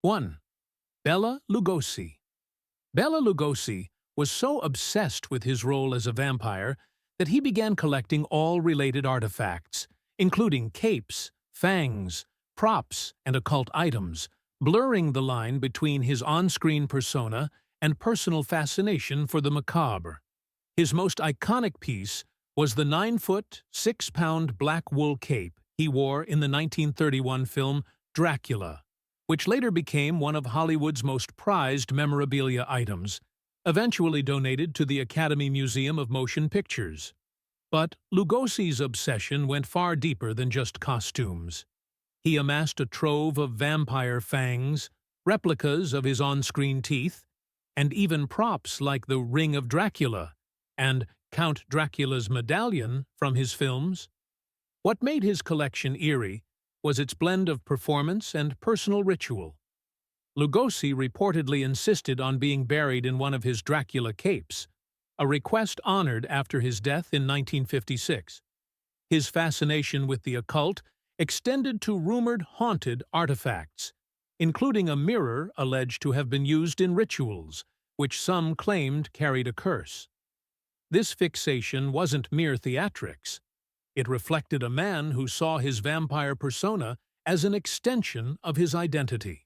1. Bela Lugosi. Bela Lugosi was so obsessed with his role as a vampire that he began collecting all related artifacts, including capes, fangs, props, and occult items, blurring the line between his on-screen persona and personal fascination for the macabre. His most iconic piece was the 9-foot, 6-pound black wool cape he wore in the 1931 film Dracula, which later became one of Hollywood's most prized memorabilia items, eventually donated to the Academy Museum of Motion Pictures. But Lugosi's obsession went far deeper than just costumes. He amassed a trove of vampire fangs, replicas of his on-screen teeth, and even props like the Ring of Dracula and Count Dracula's medallion from his films. What made his collection eerie was its blend of performance and personal ritual. Lugosi reportedly insisted on being buried in one of his Dracula capes, a request honored after his death in 1956. His fascination with the occult extended to rumored haunted artifacts, including a mirror alleged to have been used in rituals, which some claimed carried a curse. This fixation wasn't mere theatrics. It reflected a man who saw his vampire persona as an extension of his identity.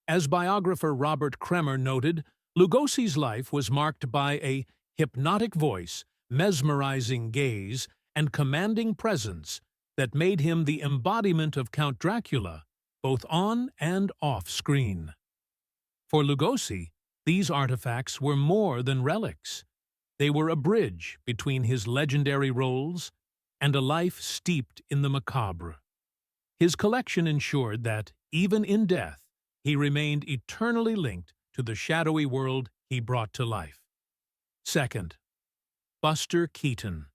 As biographer Robert Kremer noted, Lugosi's life was marked by a hypnotic voice, mesmerizing gaze, and commanding presence that made him the embodiment of Count Dracula, both on and off screen. For Lugosi, these artifacts were more than relics. They were a bridge between his legendary roles and a life steeped in the macabre. His collection ensured that, even in death, he remained eternally linked to the shadowy world he brought to life. 2. Buster Keaton.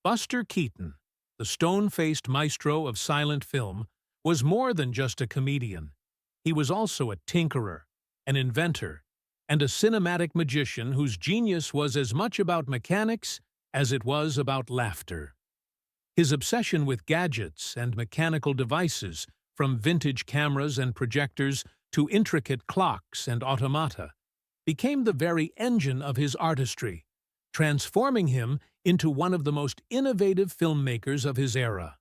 Buster Keaton, the stone-faced maestro of silent film, was more than just a comedian. He was also a tinkerer, an inventor, and a cinematic magician whose genius was as much about mechanics as it was about laughter. His obsession with gadgets and mechanical devices, from vintage cameras and projectors to intricate clocks and automata, became the very engine of his artistry, transforming him into one of the most innovative filmmakers of his era.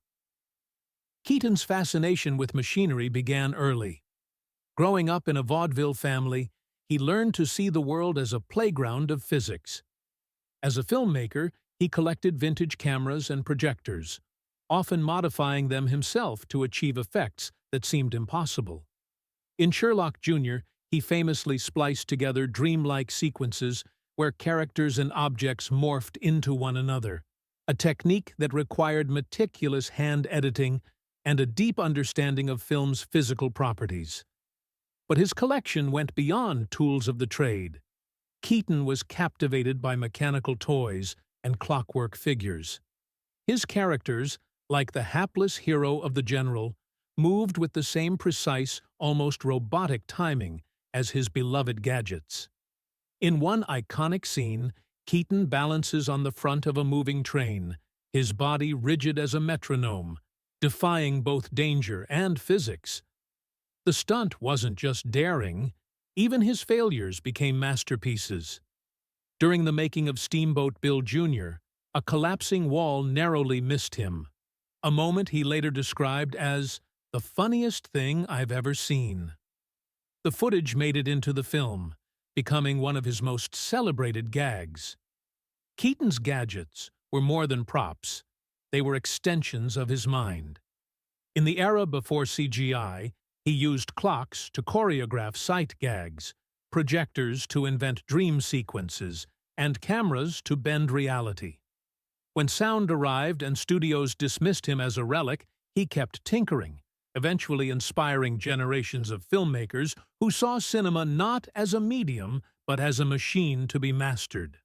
Keaton's fascination with machinery began early. Growing up in a vaudeville family, he learned to see the world as a playground of physics. As a filmmaker, he collected vintage cameras and projectors, often modifying them himself to achieve effects that seemed impossible. In Sherlock Jr., he famously spliced together dreamlike sequences where characters and objects morphed into one another, a technique that required meticulous hand editing and a deep understanding of film's physical properties. But his collection went beyond tools of the trade. Keaton was captivated by mechanical toys and clockwork figures. His characters, like the hapless hero of the General, moved with the same precise, almost robotic timing as his beloved gadgets. In one iconic scene, Keaton balances on the front of a moving train, his body rigid as a metronome, defying both danger and physics. The stunt wasn't just daring, even his failures became masterpieces. During the making of Steamboat Bill Jr., a collapsing wall narrowly missed him, a moment he later described as the funniest thing I've ever seen. The footage made it into the film, becoming one of his most celebrated gags. Keaton's gadgets were more than props. They were extensions of his mind. In the era before CGI, he used clocks to choreograph sight gags, projectors to invent dream sequences, and cameras to bend reality. When sound arrived and studios dismissed him as a relic, he kept tinkering, eventually inspiring generations of filmmakers who saw cinema not as a medium, but as a machine to be mastered.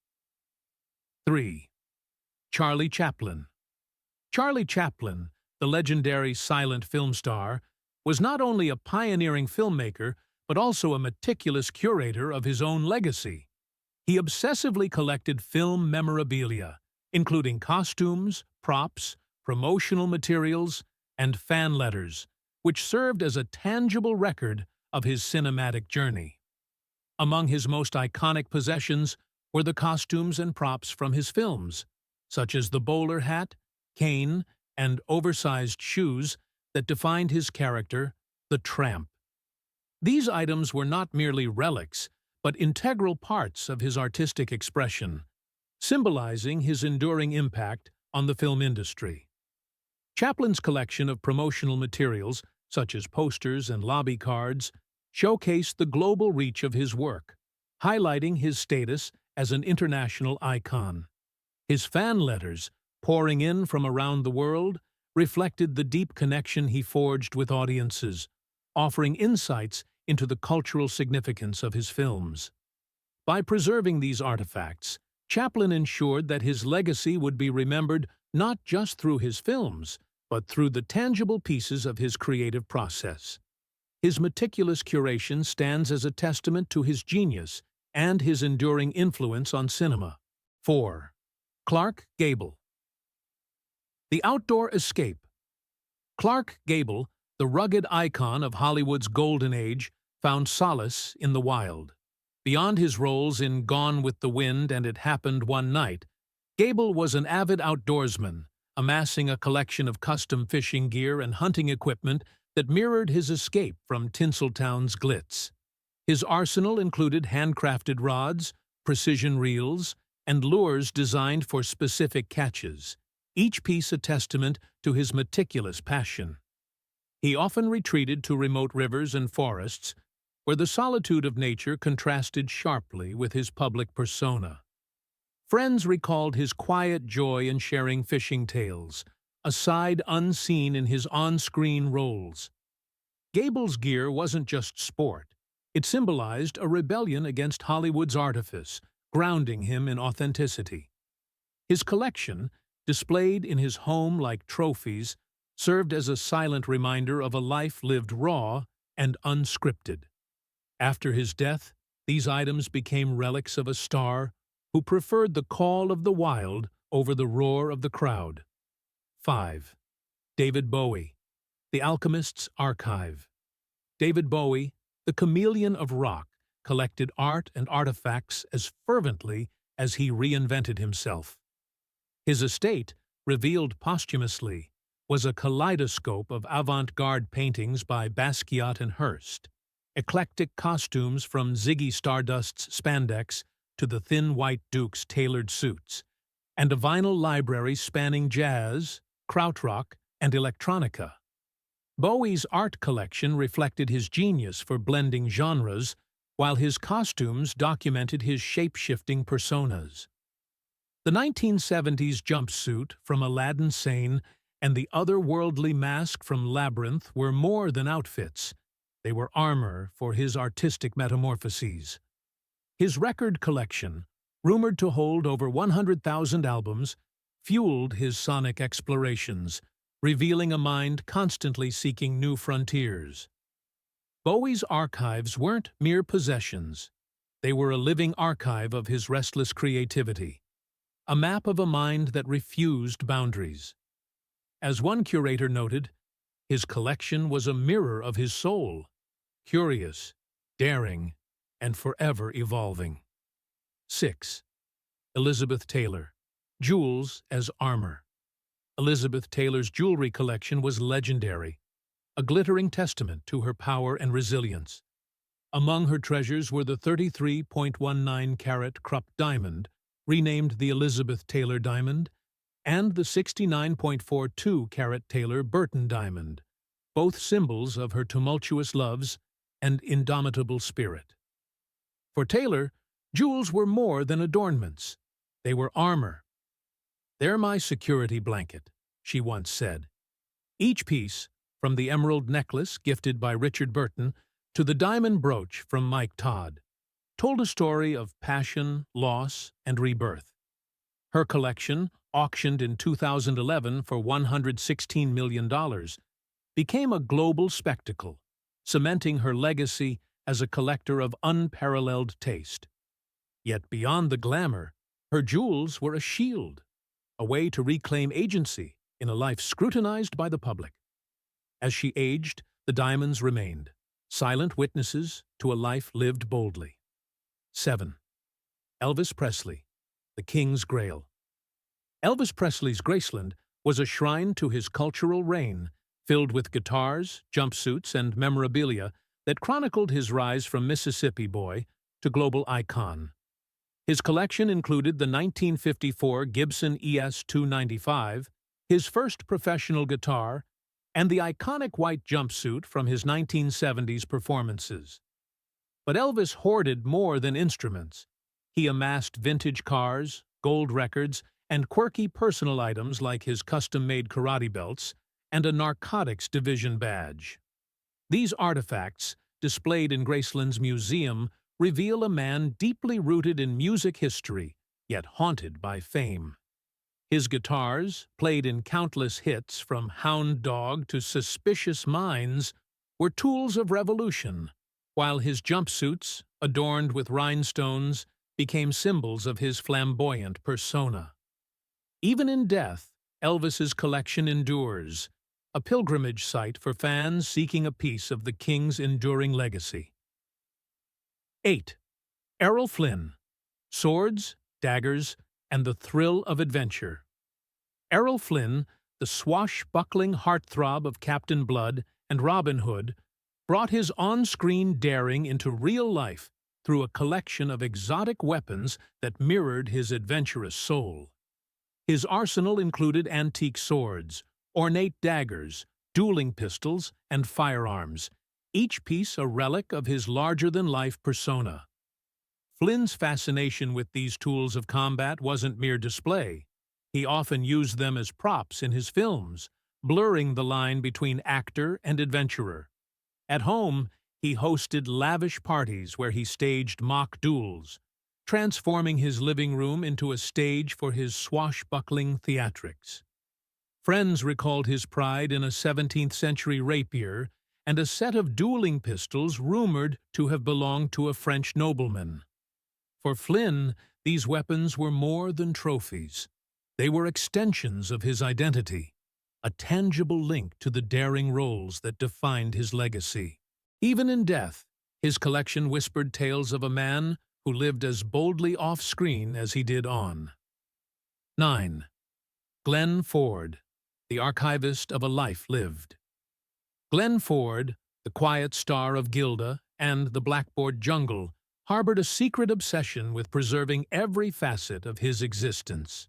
3. Charlie Chaplin. Charlie Chaplin, the legendary silent film star, was not only a pioneering filmmaker, but also a meticulous curator of his own legacy. He obsessively collected film memorabilia, including costumes, props, promotional materials, and fan letters, which served as a tangible record of his cinematic journey. Among his most iconic possessions were the costumes and props from his films, such as the bowler hat, cane, and oversized shoes that defined his character, the Tramp. These items were not merely relics, but integral parts of his artistic expression, symbolizing his enduring impact on the film industry. Chaplin's collection of promotional materials, such as posters and lobby cards, showcased the global reach of his work, highlighting his status as an international icon. His fan letters, pouring in from around the world, reflected the deep connection he forged with audiences, offering insights into the cultural significance of his films. By preserving these artifacts, Chaplin ensured that his legacy would be remembered not just through his films, but through the tangible pieces of his creative process. His meticulous curation stands as a testament to his genius and his enduring influence on cinema. 4. Clark Gable. The Outdoor Escape. Clark Gable, the rugged icon of Hollywood's golden age, found solace in the wild. Beyond his roles in Gone with the Wind and It Happened One Night, Gable was an avid outdoorsman, amassing a collection of custom fishing gear and hunting equipment that mirrored his escape from Tinseltown's glitz. His arsenal included handcrafted rods, precision reels, and lures designed for specific catches, each piece a testament to his meticulous passion. He often retreated to remote rivers and forests, where the solitude of nature contrasted sharply with his public persona. Friends recalled his quiet joy in sharing fishing tales, a side unseen in his on-screen roles. Gable's gear wasn't just sport. It symbolized a rebellion against Hollywood's artifice, grounding him in authenticity. His collection, displayed in his home like trophies, served as a silent reminder of a life lived raw and unscripted. After his death, these items became relics of a star who preferred the call of the wild over the roar of the crowd. 5. David Bowie. The Alchemist's Archive. David Bowie, the chameleon of rock, collected art and artifacts as fervently as he reinvented himself. His estate, revealed posthumously, was a kaleidoscope of avant-garde paintings by Basquiat and Hirst, eclectic costumes from Ziggy Stardust's spandex to the Thin White Duke's tailored suits, and a vinyl library spanning jazz, krautrock, and electronica. Bowie's art collection reflected his genius for blending genres, while his costumes documented his shape-shifting personas. The 1970s jumpsuit from Aladdin Sane and the otherworldly mask from Labyrinth were more than outfits. They were armor for his artistic metamorphoses. His record collection, rumored to hold over 100,000 albums, fueled his sonic explorations, revealing a mind constantly seeking new frontiers. Bowie's archives weren't mere possessions. They were a living archive of his restless creativity, a map of a mind that refused boundaries. As one curator noted, his collection was a mirror of his soul, curious, daring, and forever evolving. 6. Elizabeth Taylor. Jewels as Armor. Elizabeth Taylor's jewelry collection was legendary, a glittering testament to her power and resilience. Among her treasures were the 33.19-carat Krupp diamond, renamed the Elizabeth Taylor diamond, and the 69.42-carat Taylor Burton diamond, both symbols of her tumultuous loves and indomitable spirit. For Taylor, jewels were more than adornments. They were armor. "They're my security blanket," she once said. Each piece, from the emerald necklace gifted by Richard Burton to the diamond brooch from Mike Todd, told a story of passion, loss, and rebirth. Her collection, auctioned in 2011 for $116 million, became a global spectacle, cementing her legacy as a collector of unparalleled taste. Yet beyond the glamour, her jewels were a shield, a way to reclaim agency in a life scrutinized by the public. As she aged, the diamonds remained, silent witnesses to a life lived boldly. 7. Elvis Presley, the King's Grail. Elvis Presley's Graceland was a shrine to his cultural reign, filled with guitars, jumpsuits, and memorabilia that chronicled his rise from Mississippi boy to global icon. His collection included the 1954 Gibson ES-295, his first professional guitar, and the iconic white jumpsuit from his 1970s performances. But Elvis hoarded more than instruments. He amassed vintage cars, gold records, and quirky personal items like his custom-made karate belts and a narcotics division badge. These artifacts, displayed in Graceland's museum, reveal a man deeply rooted in music history, yet haunted by fame. His guitars, played in countless hits from Hound Dog to Suspicious Minds, were tools of revolution, while his jumpsuits, adorned with rhinestones, became symbols of his flamboyant persona. Even in death, Elvis's collection endures, a pilgrimage site for fans seeking a piece of the King's enduring legacy. 8. Errol Flynn, Swords, Daggers, and the Thrill of Adventure. Errol Flynn, the swashbuckling heartthrob of Captain Blood and Robin Hood, brought his on-screen daring into real life through a collection of exotic weapons that mirrored his adventurous soul. His arsenal included antique swords, ornate daggers, dueling pistols, and firearms, each piece a relic of his larger-than-life persona. Flynn's fascination with these tools of combat wasn't mere display. He often used them as props in his films, blurring the line between actor and adventurer. At home, he hosted lavish parties where he staged mock duels, transforming his living room into a stage for his swashbuckling theatrics. Friends recalled his pride in a 17th-century rapier and a set of dueling pistols rumored to have belonged to a French nobleman. For Flynn, these weapons were more than trophies. They were extensions of his identity, a tangible link to the daring roles that defined his legacy. Even in death, his collection whispered tales of a man who lived as boldly off-screen as he did on. 9. Glenn Ford, the archivist of a life lived. Glenn Ford, the quiet star of Gilda and the Blackboard Jungle, harbored a secret obsession with preserving every facet of his existence.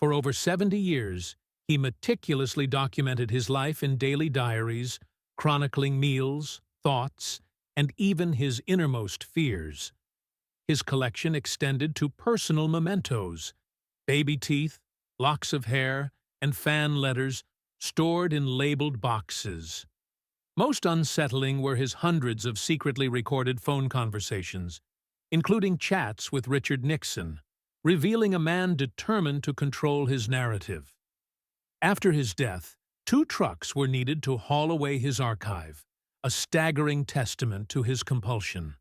For over 70 years, he meticulously documented his life in daily diaries, chronicling meals, thoughts, and even his innermost fears. His collection extended to personal mementos, baby teeth, locks of hair, and fan letters stored in labeled boxes. Most unsettling were his hundreds of secretly recorded phone conversations, including chats with Richard Nixon, revealing a man determined to control his narrative. After his death, 2 trucks were needed to haul away his archive, a staggering testament to his compulsion.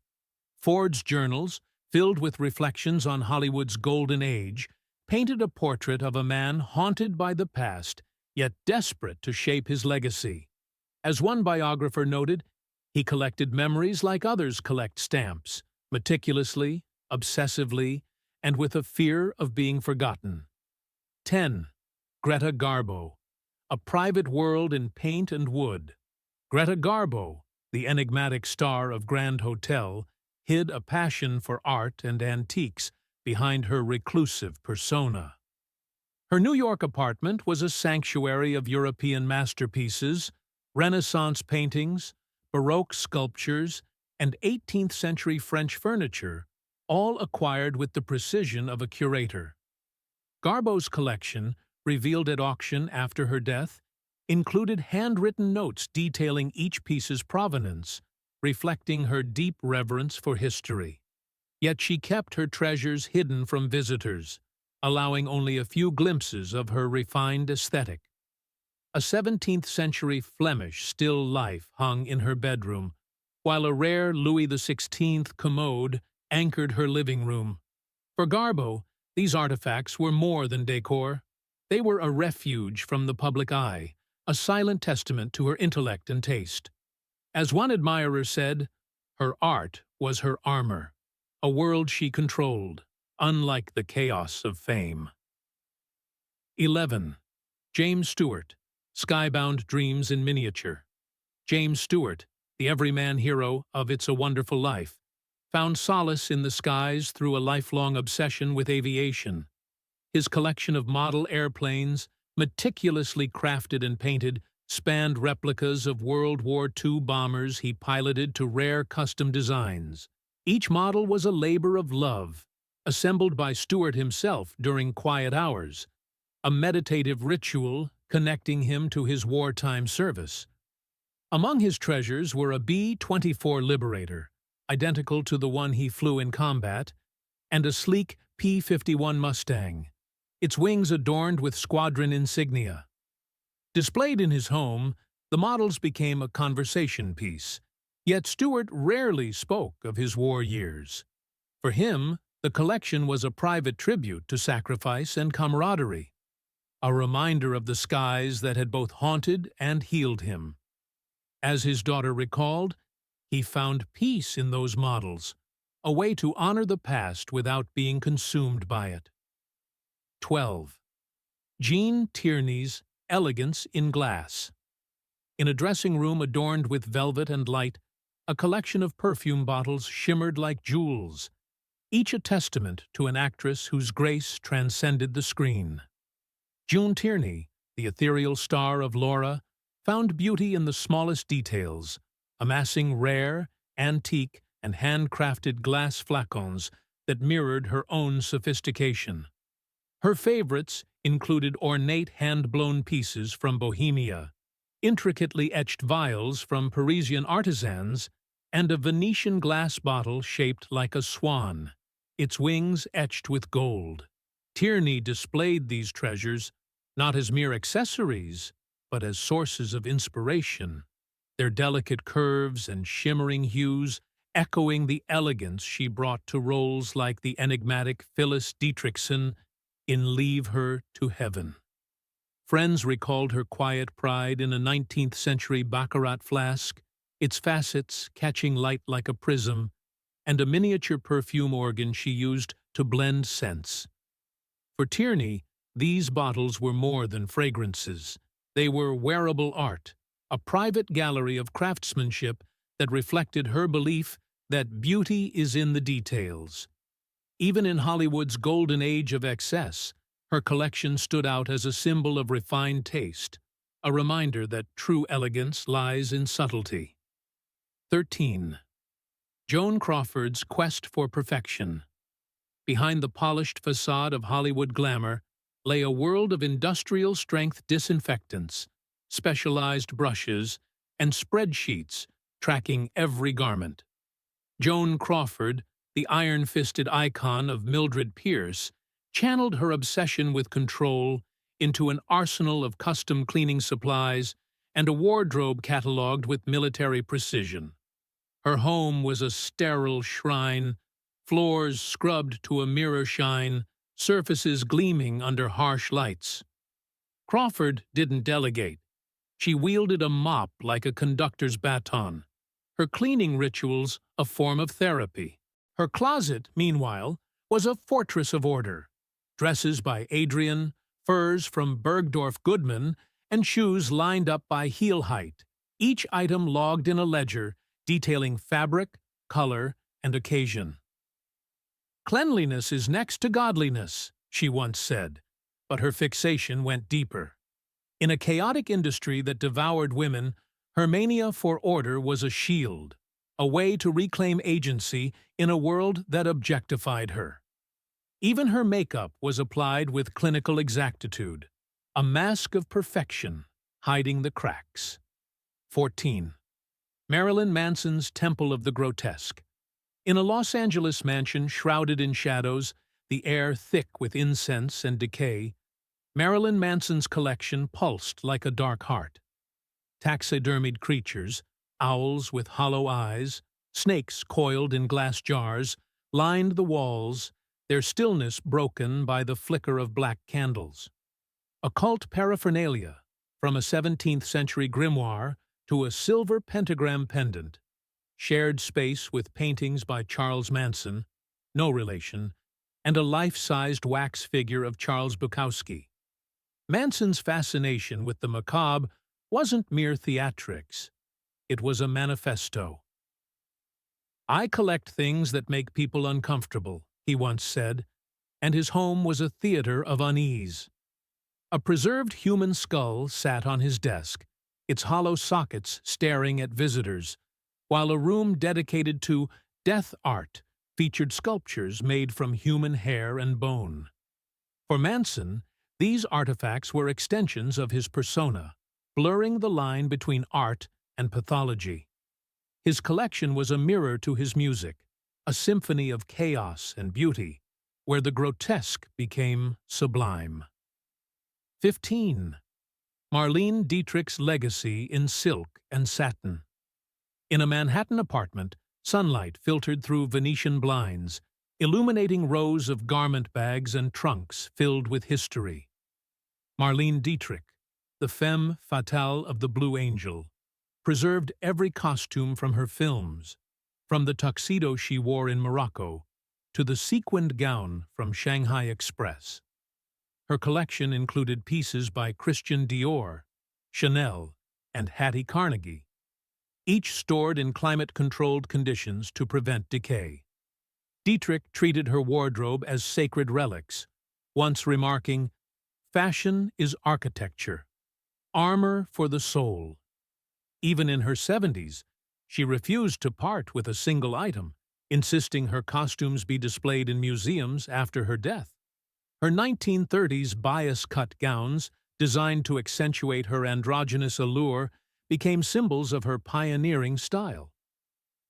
Ford's journals, filled with reflections on Hollywood's golden age, painted a portrait of a man haunted by the past, yet desperate to shape his legacy. As one biographer noted, he collected memories like others collect stamps, meticulously, obsessively, and with a fear of being forgotten. 10. Greta Garbo, a private world in paint and wood. Greta Garbo, the enigmatic star of Grand Hotel, hid a passion for art and antiques behind her reclusive persona. Her New York apartment was a sanctuary of European masterpieces, Renaissance paintings, Baroque sculptures, and 18th-century French furniture, all acquired with the precision of a curator. Garbo's collection, revealed at auction after her death, included handwritten notes detailing each piece's provenance, reflecting her deep reverence for history. Yet she kept her treasures hidden from visitors, allowing only a few glimpses of her refined aesthetic. A 17th-century Flemish still life hung in her bedroom, while a rare Louis XVI commode anchored her living room. For Garbo, these artifacts were more than decor. They were a refuge from the public eye, a silent testament to her intellect and taste. As one admirer said, her art was her armor, a world she controlled, unlike the chaos of fame. 11. James Stewart, Skybound Dreams in Miniature. James Stewart, the everyman hero of It's a Wonderful Life, found solace in the skies through a lifelong obsession with aviation. His collection of model airplanes, meticulously crafted and painted, spanned replicas of World War II bombers he piloted to rare custom designs. Each model was a labor of love, assembled by Stewart himself during quiet hours, a meditative ritual connecting him to his wartime service. Among his treasures were a B-24 Liberator, identical to the one he flew in combat, and a sleek P-51 Mustang, its wings adorned with squadron insignia. Displayed in his home, the models became a conversation piece, yet Stewart rarely spoke of his war years. For him, the collection was a private tribute to sacrifice and camaraderie, a reminder of the skies that had both haunted and healed him. As his daughter recalled, he found peace in those models, a way to honor the past without being consumed by it. 12. Jean Tierney's Elegance in Glass. In a dressing room adorned with velvet and light, a collection of perfume bottles shimmered like jewels, each a testament to an actress whose grace transcended the screen. June Tierney, the ethereal star of Lorre, found beauty in the smallest details, amassing rare, antique, and handcrafted glass flacons that mirrored her own sophistication. Her favorites included ornate hand-blown pieces from Bohemia, intricately etched vials from Parisian artisans, and a Venetian glass bottle shaped like a swan, its wings etched with gold. Tierney displayed these treasures not as mere accessories, but as sources of inspiration, their delicate curves and shimmering hues echoing the elegance she brought to roles like the enigmatic Phyllis Dietrichson in Leave Her to Heaven. Friends recalled her quiet pride in a 19th-century baccarat flask, its facets catching light like a prism, and a miniature perfume organ she used to blend scents. For Tierney, these bottles were more than fragrances. They were wearable art, a private gallery of craftsmanship that reflected her belief that beauty is in the details. Even in Hollywood's golden age of excess, her collection stood out as a symbol of refined taste, a reminder that true elegance lies in subtlety. 13. Joan Crawford's Quest for Perfection. Behind the polished facade of Hollywood glamour lay a world of industrial-strength disinfectants, specialized brushes, and spreadsheets tracking every garment. Joan Crawford, the iron-fisted icon of Mildred Pierce, channeled her obsession with control into an arsenal of custom cleaning supplies and a wardrobe catalogued with military precision. Her home was a sterile shrine, floors scrubbed to a mirror shine, surfaces gleaming under harsh lights. Crawford didn't delegate. She wielded a mop like a conductor's baton, her cleaning rituals a form of therapy. Her closet, meanwhile, was a fortress of order. Dresses by Adrian, furs from Bergdorf Goodman, and shoes lined up by heel height, each item logged in a ledger detailing fabric, color, and occasion. "Cleanliness is next to godliness," she once said, but her fixation went deeper. In a chaotic industry that devoured women, her mania for order was a shield, a way to reclaim agency in a world that objectified her. Even her makeup was applied with clinical exactitude, a mask of perfection hiding the cracks. 14. Marilyn Manson's Temple of the Grotesque. In a Los Angeles mansion shrouded in shadows, the air thick with incense and decay, Marilyn Manson's collection pulsed like a dark heart. Taxidermied creatures, owls with hollow eyes, snakes coiled in glass jars, lined the walls, their stillness broken by the flicker of black candles. Occult paraphernalia, from a 17th-century grimoire to a silver pentagram pendant, shared space with paintings by Charles Manson, no relation, and a life-sized wax figure of Charles Bukowski. Manson's fascination with the macabre wasn't mere theatrics. It was a manifesto. "I collect things that make people uncomfortable," he once said, and his home was a theater of unease. A preserved human skull sat on his desk, its hollow sockets staring at visitors, while a room dedicated to death art featured sculptures made from human hair and bone. For Manson, these artifacts were extensions of his persona, blurring the line between art and pathology. His collection was a mirror to his music, a symphony of chaos and beauty, where the grotesque became sublime. 15. Marlene Dietrich's legacy in silk and satin. In a Manhattan apartment, sunlight filtered through Venetian blinds, illuminating rows of garment bags and trunks filled with history. Marlene Dietrich, the femme fatale of the Blue Angel, preserved every costume from her films, from the tuxedo she wore in Morocco to the sequined gown from Shanghai Express. Her collection included pieces by Christian Dior, Chanel, and Hattie Carnegie, each stored in climate-controlled conditions to prevent decay. Dietrich treated her wardrobe as sacred relics, once remarking, "Fashion is architecture, armor for the soul." Even in her 70s, she refused to part with a single item, insisting her costumes be displayed in museums after her death. Her 1930s bias-cut gowns, designed to accentuate her androgynous allure, became symbols of her pioneering style.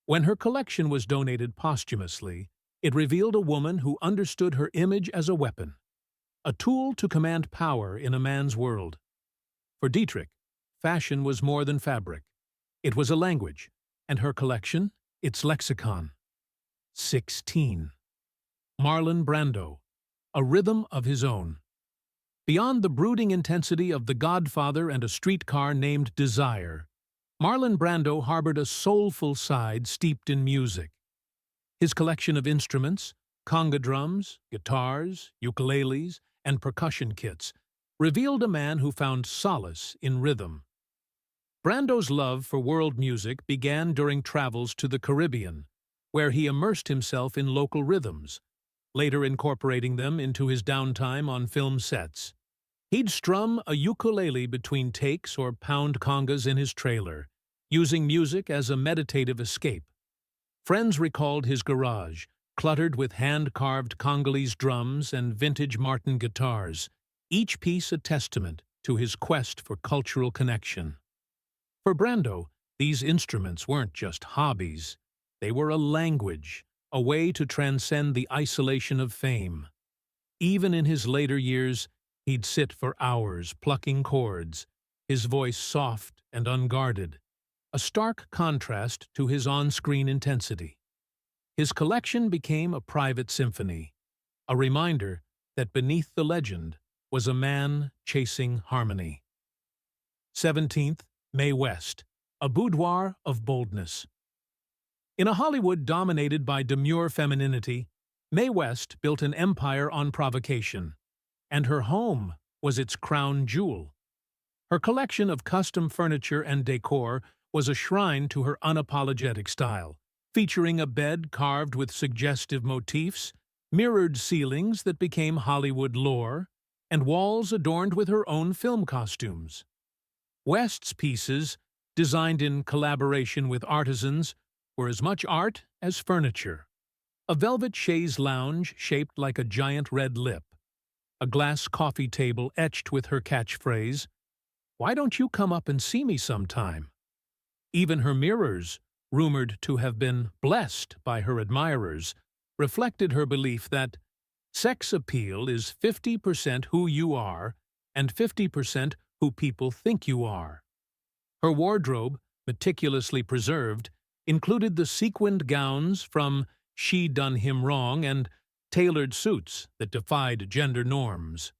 When her collection was donated posthumously, it revealed a woman who understood her image as a weapon, a tool to command power in a man's world. For Dietrich, fashion was more than fabric. It was a language, and her collection, its lexicon. 16. Marlon Brando, a rhythm of his own. Beyond the brooding intensity of The Godfather and A Streetcar Named Desire, Marlon Brando harbored a soulful side steeped in music. His collection of instruments, conga drums, guitars, ukuleles, and percussion kits, revealed a man who found solace in rhythm. Brando's love for world music began during travels to the Caribbean, where he immersed himself in local rhythms, later incorporating them into his downtime on film sets. He'd strum a ukulele between takes or pound congas in his trailer, using music as a meditative escape. Friends recalled his garage, cluttered with hand-carved Congolese drums and vintage Martin guitars, each piece a testament to his quest for cultural connection. For Brando, these instruments weren't just hobbies. They were a language, a way to transcend the isolation of fame. Even in his later years, he'd sit for hours plucking chords, his voice soft and unguarded, a stark contrast to his on-screen intensity. His collection became a private symphony, a reminder that beneath the legend was a man chasing harmony. 17th, Mae West, a boudoir of boldness. In a Hollywood dominated by demure femininity, Mae West built an empire on provocation, and her home was its crown jewel. Her collection of custom furniture and decor was a shrine to her unapologetic style, featuring a bed carved with suggestive motifs, mirrored ceilings that became Hollywood lore, and walls adorned with her own film costumes. West's pieces, designed in collaboration with artisans, were as much art as furniture. A velvet chaise lounge shaped like a giant red lip, a glass coffee table etched with her catchphrase, "Why don't you come up and see me sometime?" Even her mirrors, rumored to have been blessed by her admirers, reflected her belief that sex appeal is 50% who you are and 50% who people think you are. Her wardrobe, meticulously preserved, included the sequined gowns from She Done Him Wrong and tailored suits that defied gender norms.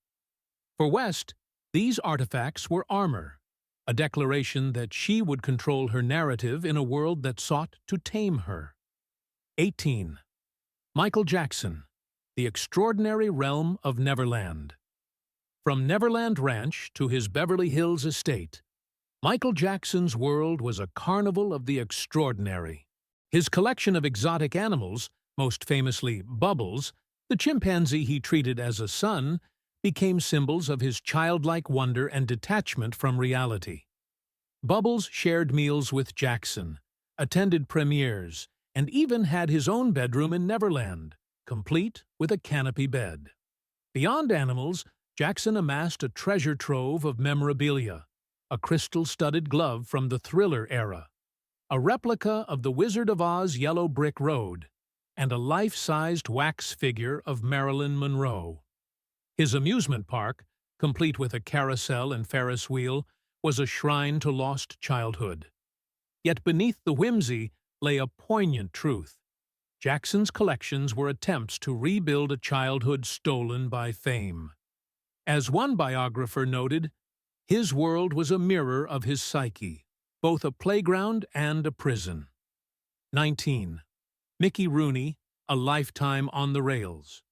For West, these artifacts were armor. a declaration that she would control her narrative in a world that sought to tame her. 18. Michael Jackson, The Extraordinary Realm of Neverland. From Neverland Ranch to his Beverly Hills estate, Michael Jackson's world was a carnival of the extraordinary. His collection of exotic animals, most famously Bubbles, the chimpanzee he treated as a son, became symbols of his childlike wonder and detachment from reality. Bubbles shared meals with Jackson, attended premieres, and even had his own bedroom in Neverland, complete with a canopy bed. Beyond animals, Jackson amassed a treasure trove of memorabilia, a crystal-studded glove from the Thriller era, a replica of the Wizard of Oz yellow brick road, and a life-sized wax figure of Marilyn Monroe. His amusement park, complete with a carousel and Ferris wheel, was a shrine to lost childhood. Yet beneath the whimsy lay a poignant truth. Jackson's collections were attempts to rebuild a childhood stolen by fame. As one biographer noted, his world was a mirror of his psyche, both a playground and a prison. 19. Mickey Rooney, A Lifetime on the Rails.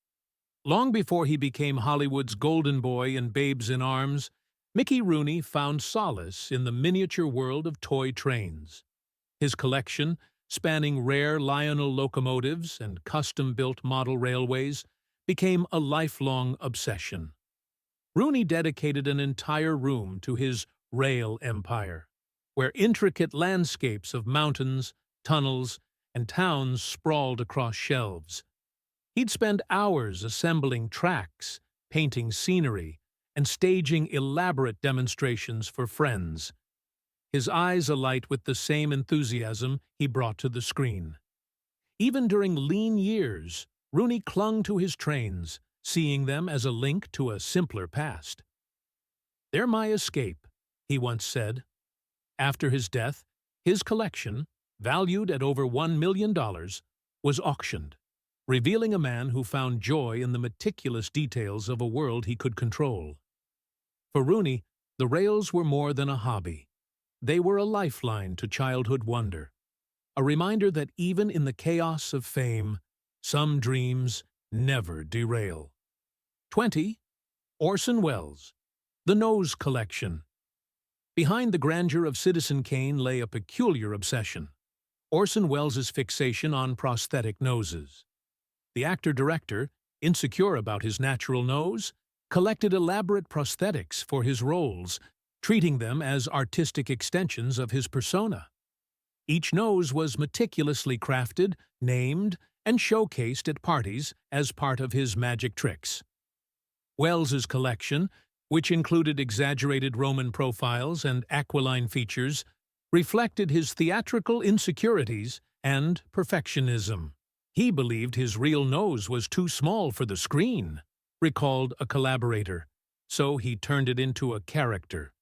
Long before he became Hollywood's golden boy in Babes in Arms, Mickey Rooney found solace in the miniature world of toy trains. His collection, spanning rare Lionel locomotives and custom-built model railways, became a lifelong obsession. Rooney dedicated an entire room to his rail empire, where intricate landscapes of mountains, tunnels, and towns sprawled across shelves. He'd spend hours assembling tracks, painting scenery, and staging elaborate demonstrations for friends, his eyes alight with the same enthusiasm he brought to the screen. Even during lean years, Rooney clung to his trains, seeing them as a link to a simpler past. "They're my escape," he once said. After his death, his collection, valued at over $1 million, was auctioned, revealing a man who found joy in the meticulous details of a world he could control. For Rooney, the rails were more than a hobby. They were a lifeline to childhood wonder, a reminder that even in the chaos of fame, some dreams never derail. 20. Orson Welles, The Nose Collection. Behind the grandeur of Citizen Kane lay a peculiar obsession: Orson Welles' fixation on prosthetic noses. The actor-director, insecure about his natural nose, collected elaborate prosthetics for his roles, treating them as artistic extensions of his persona. Each nose was meticulously crafted, named, and showcased at parties as part of his magic tricks. Welles's collection, which included exaggerated Roman profiles and aquiline features, reflected his theatrical insecurities and perfectionism. He believed his real nose was too small for the screen, recalled a collaborator, so he turned it into a character.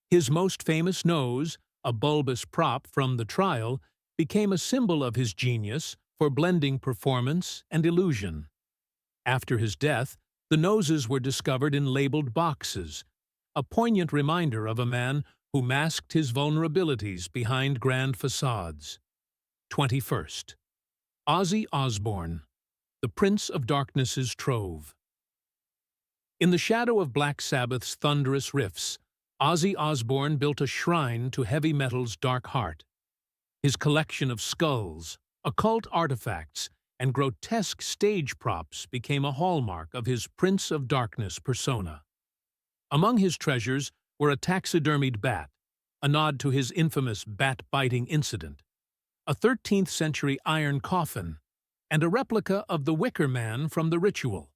His most famous nose, a bulbous prop from The Trial, became a symbol of his genius for blending performance and illusion. After his death, the noses were discovered in labeled boxes, a poignant reminder of a man who masked his vulnerabilities behind grand facades. 21st. Ozzy Osbourne, The Prince of Darkness's Trove. In the shadow of Black Sabbath's thunderous riffs, Ozzy Osbourne built a shrine to heavy metal's dark heart. His collection of skulls, occult artifacts, and grotesque stage props became a hallmark of his Prince of Darkness persona. Among his treasures were a taxidermied bat, a nod to his infamous bat-biting incident, a 13th-century iron coffin, and a replica of the Wicker Man from The Ritual.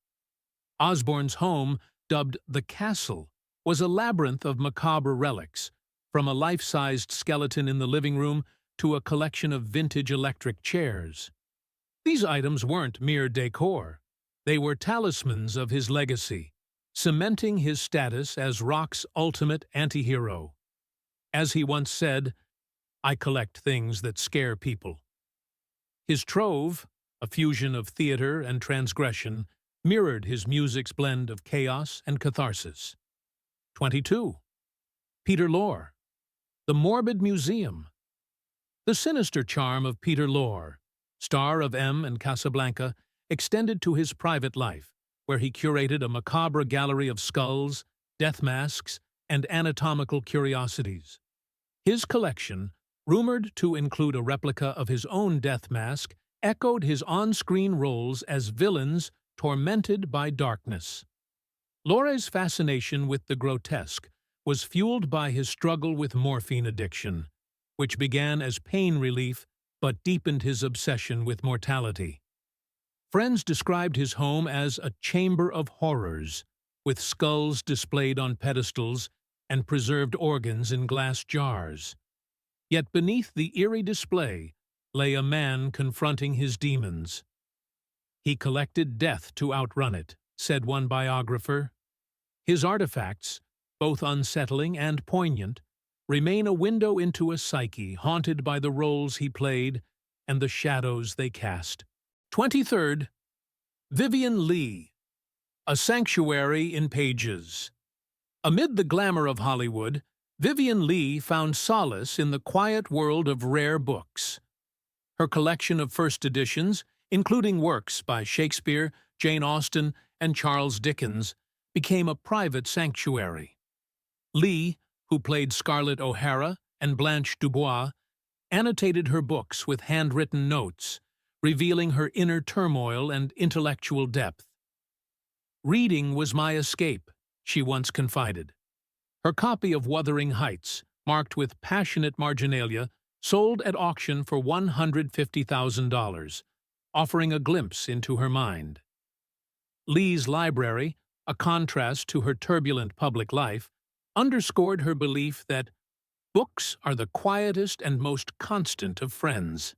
Osbourne's home, dubbed the Castle, was a labyrinth of macabre relics, from a life-sized skeleton in the living room to a collection of vintage electric chairs. These items weren't mere decor. They were talismans of his legacy, cementing his status as rock's ultimate anti-hero. As he once said, "I collect things that scare people." His trove, a fusion of theater and transgression, mirrored his music's blend of chaos and catharsis. 22. Peter Lorre, The Morbid Museum. The sinister charm of Peter Lorre, star of M and Casablanca, extended to his private life, where he curated a macabre gallery of skulls, death masks, and anatomical curiosities. His collection, rumored to include a replica of his own death mask, echoed his on-screen roles as villains tormented by darkness. Lorre's fascination with the grotesque was fueled by his struggle with morphine addiction, which began as pain relief but deepened his obsession with mortality. Friends described his home as a chamber of horrors, with skulls displayed on pedestals and preserved organs in glass jars. Yet beneath the eerie display lay a man confronting his demons. "He collected death to outrun it," said one biographer. His artifacts, both unsettling and poignant, remain a window into a psyche haunted by the roles he played and the shadows they cast. 23rd. Vivien Leigh, A Sanctuary in Pages. Amid the glamour of Hollywood, Vivien Leigh found solace in the quiet world of rare books. Her collection of first editions, including works by Shakespeare, Jane Austen, and Charles Dickens, became a private sanctuary. Leigh, who played Scarlett O'Hara and Blanche Dubois, annotated her books with handwritten notes, revealing her inner turmoil and intellectual depth. "Reading was my escape," she once confided. Her copy of Wuthering Heights, marked with passionate marginalia, sold at auction for $150,000, offering a glimpse into her mind. Leigh's library, a contrast to her turbulent public life, underscored her belief that books are the quietest and most constant of friends.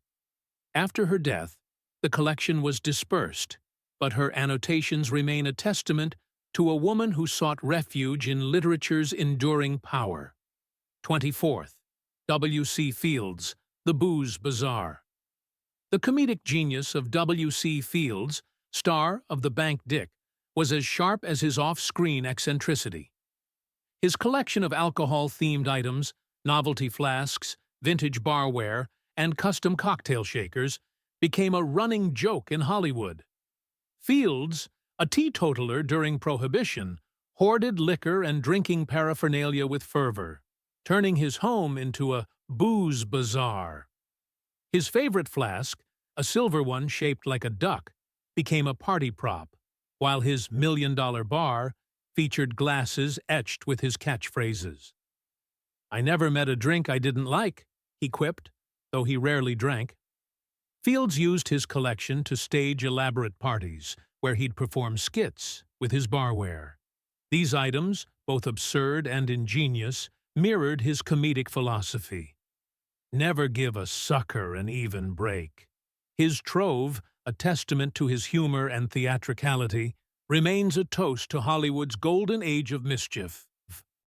After her death, the collection was dispersed, but her annotations remain a testament to a woman who sought refuge in literature's enduring power. 24th. W.C. Fields, The Booze Bazaar. The comedic genius of W.C. Fields, star of The Bank Dick, was as sharp as his off-screen eccentricity. His collection of alcohol-themed items, novelty flasks, vintage barware, and custom cocktail shakers became a running joke in Hollywood. Fields, a teetotaler during Prohibition, hoarded liquor and drinking paraphernalia with fervor, turning his home into a booze bazaar. His favorite flask, a silver one shaped like a duck, became a party prop, while his million-dollar bar featured glasses etched with his catchphrases. "I never met a drink I didn't like," he quipped, though he rarely drank. Fields used his collection to stage elaborate parties, where he'd perform skits with his barware. These items, both absurd and ingenious, mirrored his comedic philosophy. Never give a sucker an even break. His trove, a testament to his humor and theatricality, remains a toast to Hollywood's golden age of mischief.